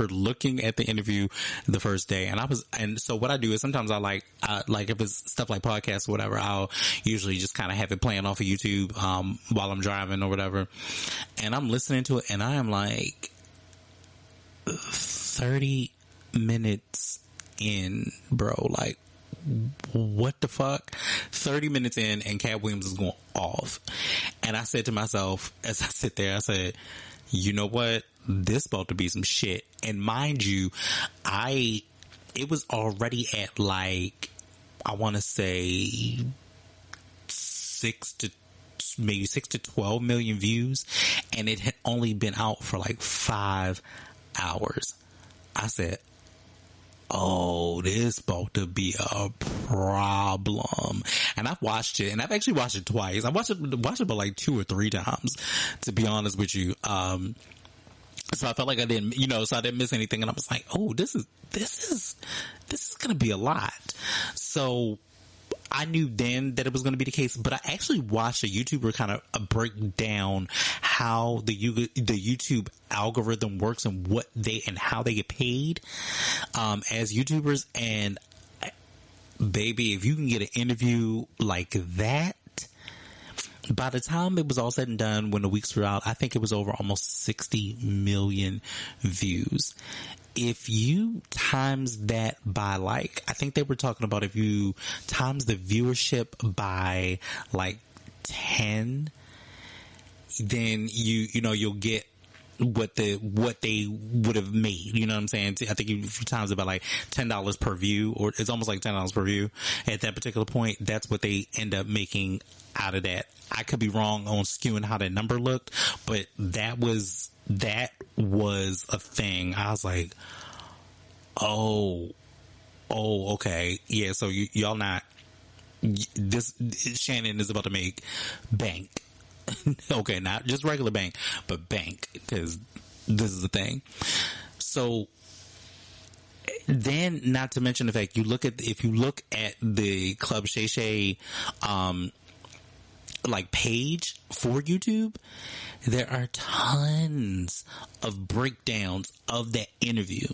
looking at the interview the first day, and so what I do is sometimes I like if it's stuff like podcasts or whatever, I'll usually just kind of have it playing off of YouTube, while I'm driving or whatever, and I'm listening to it, and I am like 30 minutes in, bro, like, what the fuck? 30 minutes in, and Cat Williams is going off. And I said to myself, as I sit there, I said, you know what? This about to be some shit. And mind you, it was already at like, I want to say 6 to 12 million views. And it had only been out for like 5 hours. I said, oh, this about to be a problem. And I've watched it, and I've actually watched it twice. I watched it about like 2 or 3 times, to be honest with you. So I felt like I didn't miss anything, and I was like, oh, this is gonna be a lot. So I knew then that it was going to be the case, but I actually watched a YouTuber kind of break down how the YouTube algorithm works and how they get paid as YouTubers. And baby, if you can get an interview like that, by the time it was all said and done, when the weeks were out, I think it was over almost 60 million views. If you times that by like, I think they were talking about if you times the viewership by like 10, then you'll get what they would have made. You know what I'm saying? I think if you times it by like $10 per view, or it's almost like $10 per view at that particular point, that's what they end up making out of that. I could be wrong on skewing how that number looked, but that was a thing. I was like, oh, okay. Yeah. So y'all not, Shannon is about to make bank. Okay. Not just regular bank, but bank. 'Cause This is the thing. So then, not to mention the fact if you look at the Club Shay Shay, like page for YouTube, there are tons of breakdowns of that interview.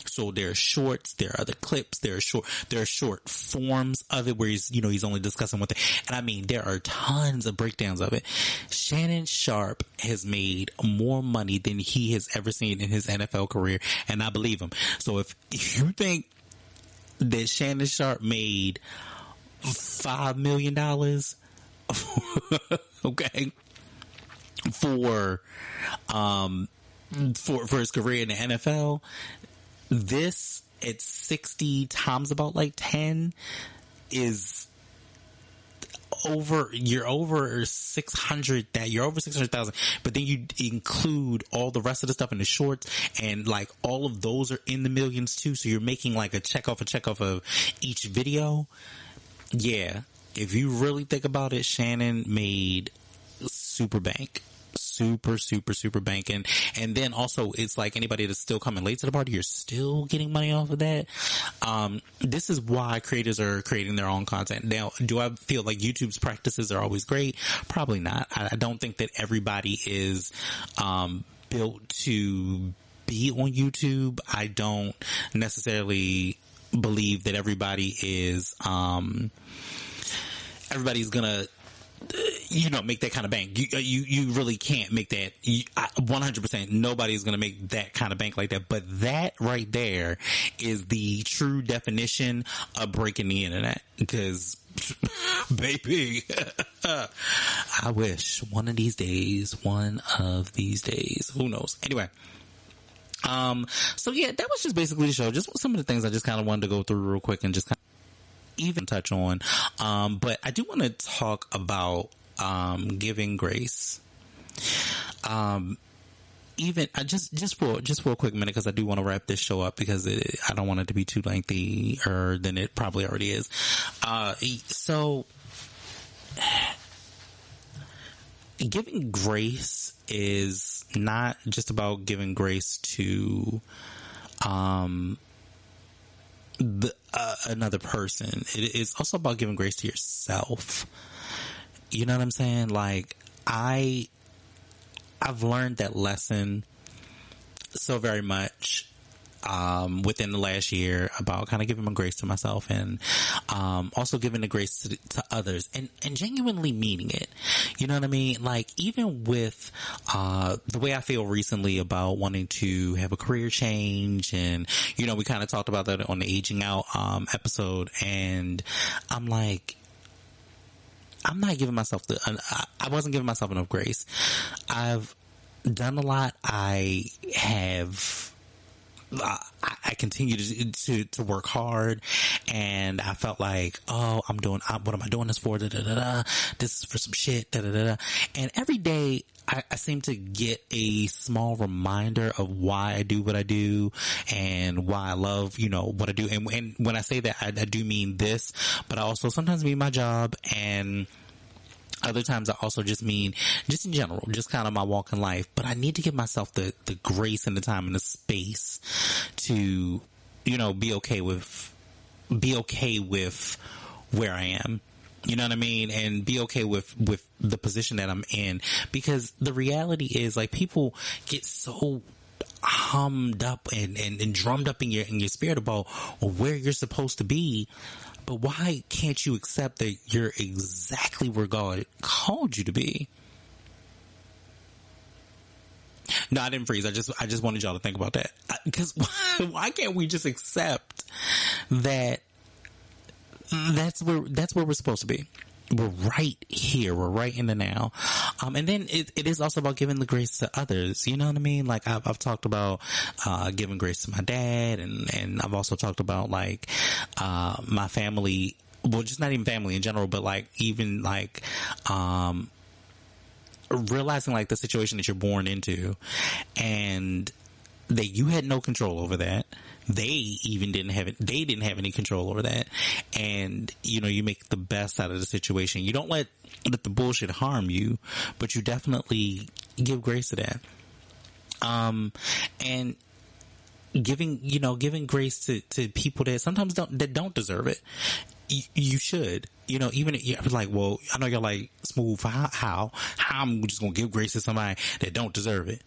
So there are shorts, there are other clips, there are short forms of it where he's only discussing one thing. And I mean, there are tons of breakdowns of it. Shannon Sharpe has made more money than he has ever seen in his NFL career, and I believe him. So if you think that Shannon Sharpe made $5 million, okay, for his career in the NFL, this at 60 times about like 10 is you're over 600,000, but then you include all the rest of the stuff in the shorts, and like all of those are in the millions too. So you're making like a check off of each video. Yeah. If you really think about it, Shannon made super bank. Super bank. And then also, it's like anybody that's still coming late to the party, you're still getting money off of that. This is why creators are creating their own content. Now, do I feel like YouTube's practices are always great? Probably not. I don't think that everybody is built to be on YouTube. I don't necessarily believe that everybody's gonna make that kind of bank. You really can't make that. 100%. Nobody's gonna make that kind of bank like that. But that right there is the true definition of breaking the internet. Because, baby, I wish one of these days, who knows? Anyway. So yeah, that was just basically the show. Just some of the things I just kind of wanted to go through real quick and just kind of even touch on. But I do want to talk about, giving grace. Just for a quick minute, because I do want to wrap this show up, because I don't want it to be too lengthy than it probably already is. So giving grace is not just about giving grace to, another person. It is also about giving grace to yourself. You know what I'm saying? Like, I've learned that lesson so very much within the last year, about kind of giving my grace to myself, and also giving the grace to others, and genuinely meaning it. You know what I mean? Like, even with the way I feel recently about wanting to have a career change, and we kind of talked about that on the Aging Out episode, and I'm like, I'm not giving myself I wasn't giving myself enough grace. I've done a lot. I continue to work hard, and I felt like, what am I doing this for? This is for some shit. And every day I seem to get a small reminder of why I do what I do, and why I love, what I do. And when I say that, I do mean this, but I also sometimes mean my job, and other times I also just mean, just in general, just kind of my walk in life. But I need to give myself the grace and the time and the space to, be okay with where I am. You know what I mean? And be okay with the position that I'm in. Because the reality is, like, people get so hummed up and drummed up in your spirit about where you're supposed to be. But why can't you accept that you're exactly where God called you to be? No, I didn't freeze. I just wanted y'all to think about that. Because why can't we just accept that that's where we're supposed to be? We're right here. We're right in the now. And then it is also about giving the grace to others. You know what I mean? Like, I've talked about, giving grace to my dad, and I've also talked about, like, my family. Well, just not even family in general, but like, even like, realizing like the situation that you're born into, and that you had no control over that. They didn't have any control over that. And, you make the best out of the situation. You don't let the bullshit harm you, but you definitely give grace to that. And giving grace to people that sometimes don't deserve it. You should, even you're like, well, I know you're like, Smooth, how I'm just gonna give grace to somebody that don't deserve it.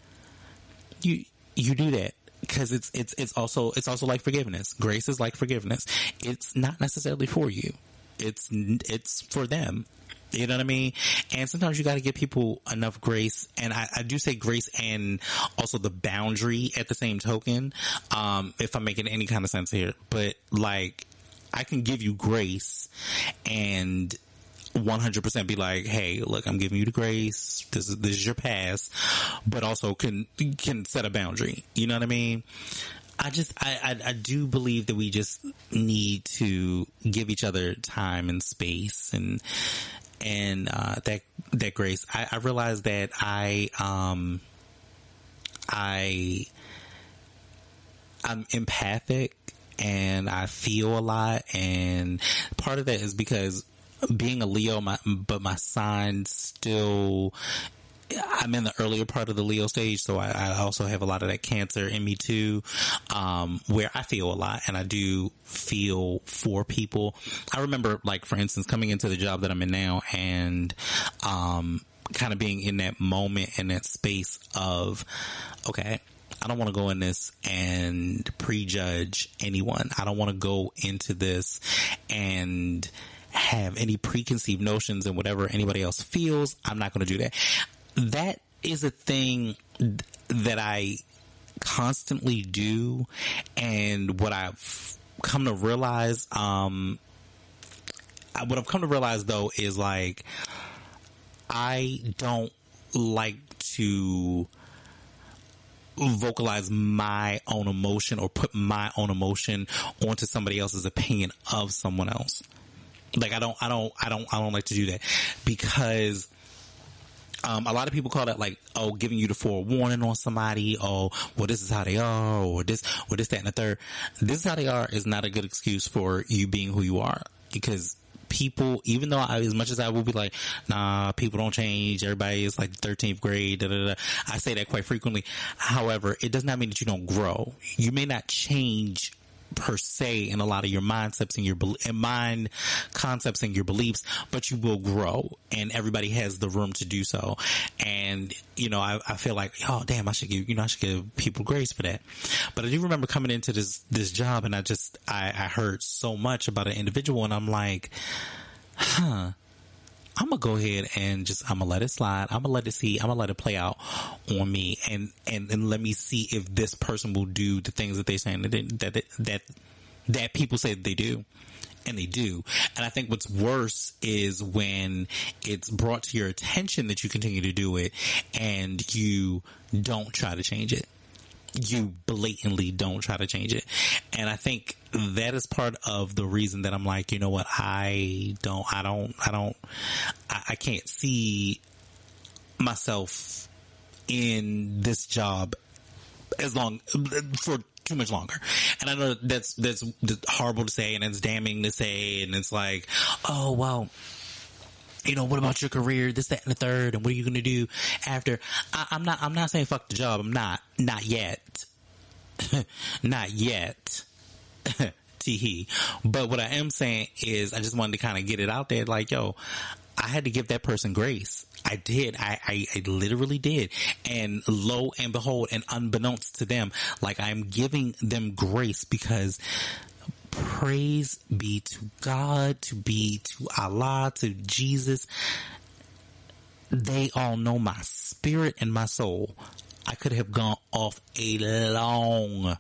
You do that because it's also like forgiveness. Grace is like forgiveness. It's not necessarily for you. It's for them. You know what I mean? And sometimes you got to give people enough grace. And I do say grace and also the boundary at the same token. If I'm making any kind of sense here, but like, I can give you grace and 100% be like, hey, look, I'm giving you the grace. This is your pass, but also can set a boundary. You know what I mean? I do believe that we just need to give each other time and space and that grace. I realized that I'm empathic and I feel a lot, and part of that is because being a Leo, but my sign still, I'm in the earlier part of the Leo stage, so I also have a lot of that Cancer in me too, where I feel a lot and I do feel for people. I remember, like, for instance, coming into the job that I'm in now and kind of being in that moment, in that space of, okay, I don't want to go in this and prejudge anyone. I don't want to go into this and have any preconceived notions and whatever anybody else feels. I'm not going to do that. That is a thing that I constantly do. And what I've come to realize, though, is like, I don't like to vocalize my own emotion or put my own emotion onto somebody else's opinion of someone else. Like, I don't like to do that because a lot of people call that like, oh, giving you the forewarning on somebody. Oh, well, this is how they are, or this, that, and the third. This is how they are is not a good excuse for you being who you are, because people, even though as much as I will be like, nah, people don't change, everybody is like 13th grade, da, da, da. I say that quite frequently. However, it does not mean that you don't grow. You may not change per se in a lot of your concepts and your beliefs, but you will grow, and everybody has the room to do so. And I feel like, oh damn, I should give people grace for that. But I do remember coming into this job, and I heard so much about an individual, and I'm like, I'm gonna go ahead and I'm gonna let it slide. I'm gonna let it play out on me, and let me see if this person will do the things that they're saying that people say that they do, and they do. And I think what's worse is when it's brought to your attention that you continue to do it, and you don't try to change it. You blatantly don't try to change it. And I think that is part of the reason that I'm like, you know what, I can't see myself in this job for too much longer. And I know that's horrible to say, and it's damning to say, and it's like, oh, well, what about your career, this, that, and the third, and what are you going to do after? I'm not saying fuck the job. I'm not yet. Not yet. Teehee. But what I am saying is I just wanted to kind of get it out there. Like, yo, I had to give that person grace. I did. I literally did. And lo and behold, and unbeknownst to them, like, I'm giving them grace because praise be to God, to Allah, to Jesus. They all know my spirit and my soul. I could have gone off a long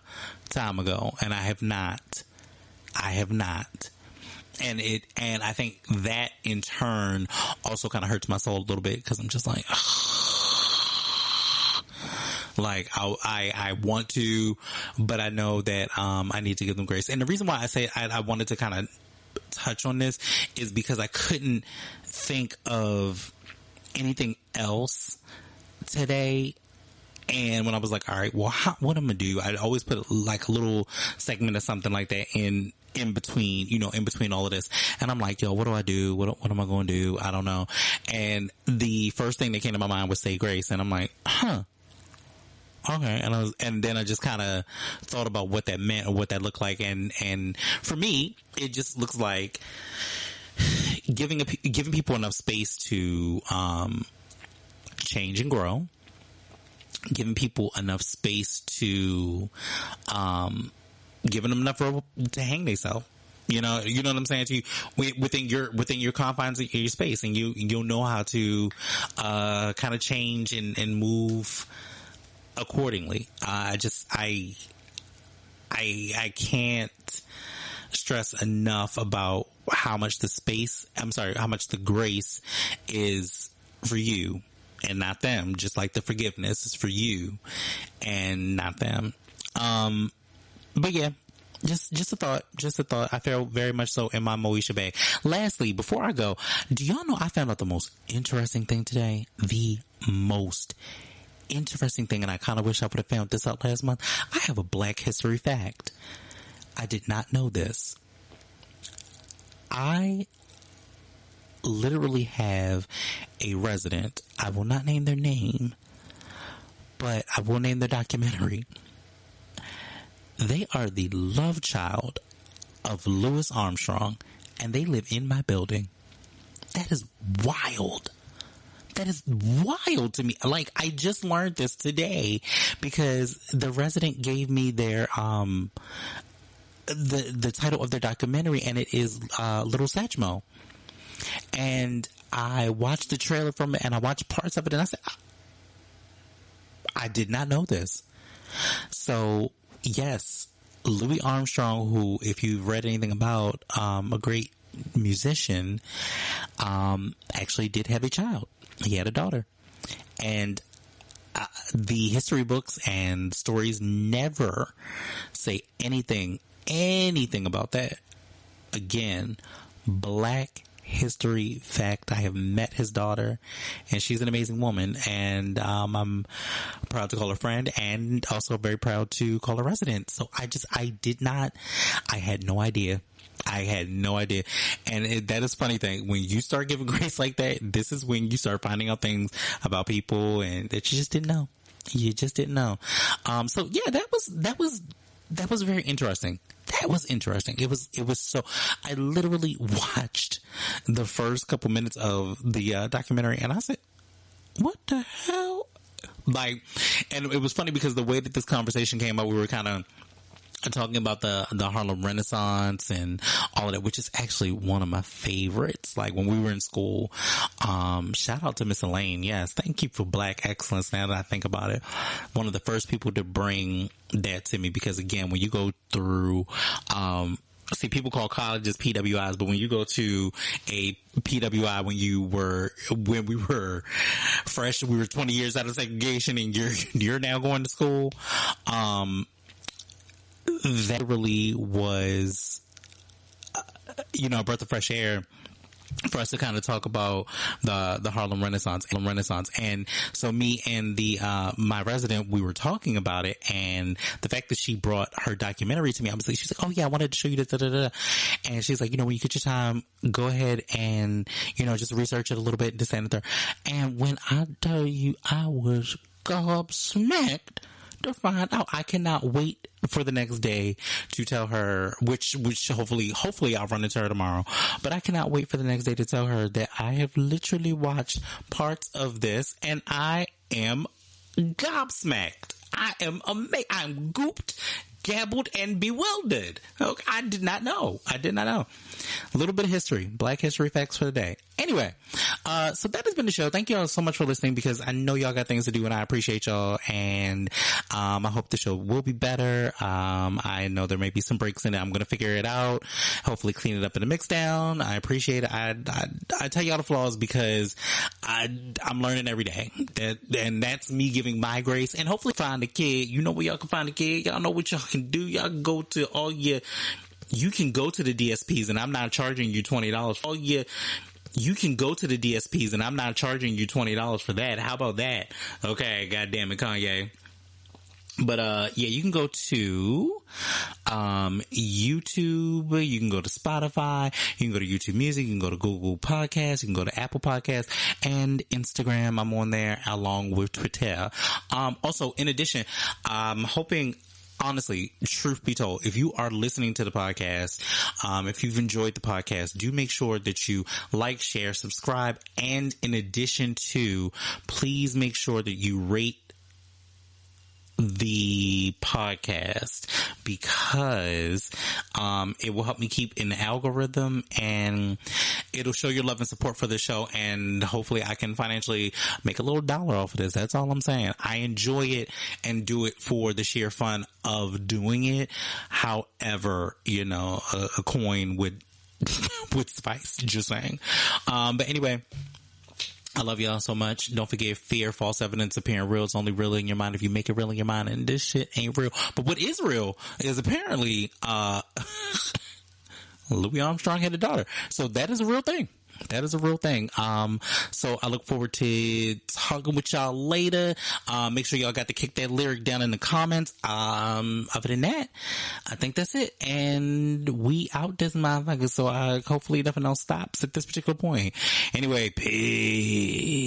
time ago, and I have not. And I think that in turn also kind of hurts my soul a little bit, because I'm just like, like, I want to, but I know that I need to give them grace. And the reason why I say I wanted to kind of touch on this is because I couldn't think of anything else today. And when I was like, all right, well, what I'm gonna do? I always put like a little segment or something like that in between, in between all of this. And I'm like, yo, what do I do? What am I going to do? I don't know. And the first thing that came to my mind was say grace. And I'm like, okay. And then I just kind of thought about what that meant or what that looked like. And for me, it just looks like giving people enough space to, change and grow, giving people enough space to, giving them enough rope to hang themselves. You know what I'm saying to you, within your confines of your space, and you'll know how to kind of change and move accordingly. I can't stress enough about how much the grace is for you and not them. Just like the forgiveness is for you and not them. But yeah. Just a thought. I feel very much so in my Moesha bag. Lastly, before I go, do y'all know I found out the most interesting thing today? The most interesting thing, and I kind of wish I would have found this out last month. I have a Black History fact. I did not know this. I literally have a resident. I will not name their name, but I will name their documentary. They are the love child of Louis Armstrong, and they live in my building. That is wild. That is wild to me. Like, I just learned this today because the resident gave me their, the title of their documentary, and it is, Little Satchmo. And I watched the trailer from it, and I watched parts of it, and I said, I did not know this. So, yes, Louis Armstrong, who, if you've read anything about, a great musician, actually did have a child. He had a daughter. And the history books and stories never say anything about that. Again, Black History fact. I have met his daughter, and she's an amazing woman, and I'm proud to call her friend, and also very proud to call her resident. So I had no idea. And that is a funny thing. When you start giving grace like that, this is when you start finding out things about people and that you just didn't know. So yeah, that was very interesting. That was interesting. It was so, I literally watched the first couple minutes of the documentary, and I said, what the hell? Like, and it was funny because the way that this conversation came up, we were kind of talking about the Harlem Renaissance and all of that, which is actually one of my favorites. Like, when we were in school, shout out to Miss Elaine. Yes, thank you for Black excellence. Now that I think about it, one of the first people to bring that to me, because again, when you go through, see, people call colleges PWIs, but when you go to a PWI when we were fresh, we were 20 years out of segregation, and you're now going to school, that really was, a breath of fresh air for us to kind of talk about the Harlem Renaissance. And so me and my resident, we were talking about it, and the fact that she brought her documentary to me, she's like, oh yeah, I wanted to show you this, da, da, da. And she's like, when you get your time, go ahead and, just research it a little bit, this and that. And when I tell you, I was gobsmacked to find out. I cannot wait for the next day to tell her, which hopefully I'll run into her tomorrow, but I cannot wait for the next day to tell her that I have literally watched parts of this, and I am gobsmacked. I am amazed. I'm gooped, gabbled, and bewildered. Okay, I did not know. A little bit of history, Black History facts for the day. Anyway, so that has been the show. Thank you all so much for listening, because I know y'all got things to do, and I appreciate y'all. And I hope the show will be better. I know there may be some breaks in it. I'm going to figure it out. Hopefully clean it up in the mix down. I appreciate it. I tell y'all the flaws because I'm learning every day. And that's me giving my grace, and hopefully find a kid. You know where y'all can find a kid. Y'all know what y'all can do. Y'all can go to you can go to the DSPs, and I'm not charging you $20. You can go to the DSPs, and I'm not charging you $20 for that. How about that? Okay, goddamn it, Kanye. But, yeah, you can go to, YouTube. You can go to Spotify. You can go to YouTube Music. You can go to Google Podcasts. You can go to Apple Podcasts and Instagram. I'm on there along with Twitter. Also, in addition, I'm hoping, honestly, truth be told, if you are listening to the podcast, if you've enjoyed the podcast, do make sure that you like, share, subscribe, and in addition to, please make sure that you rate the podcast, because it will help me keep in the algorithm, and it'll show your love and support for the show, and hopefully I can financially make a little dollar off of this. That's all I'm saying. I enjoy it and do it for the sheer fun of doing it. However, you know, a coin with spice, just saying. But anyway, I love y'all so much. Don't forget, fear, false evidence appearing real. It's only real in your mind if you make it real in your mind, and this shit ain't real. But what is real is apparently Louis Armstrong had a daughter. So that is a real thing. That is a real thing. So I look forward to talking with y'all later. Make sure y'all got to kick that lyric down in the comments. Other than that, I think that's it. And we out this motherfucker. So hopefully nothing else stops at this particular point. Anyway, peace.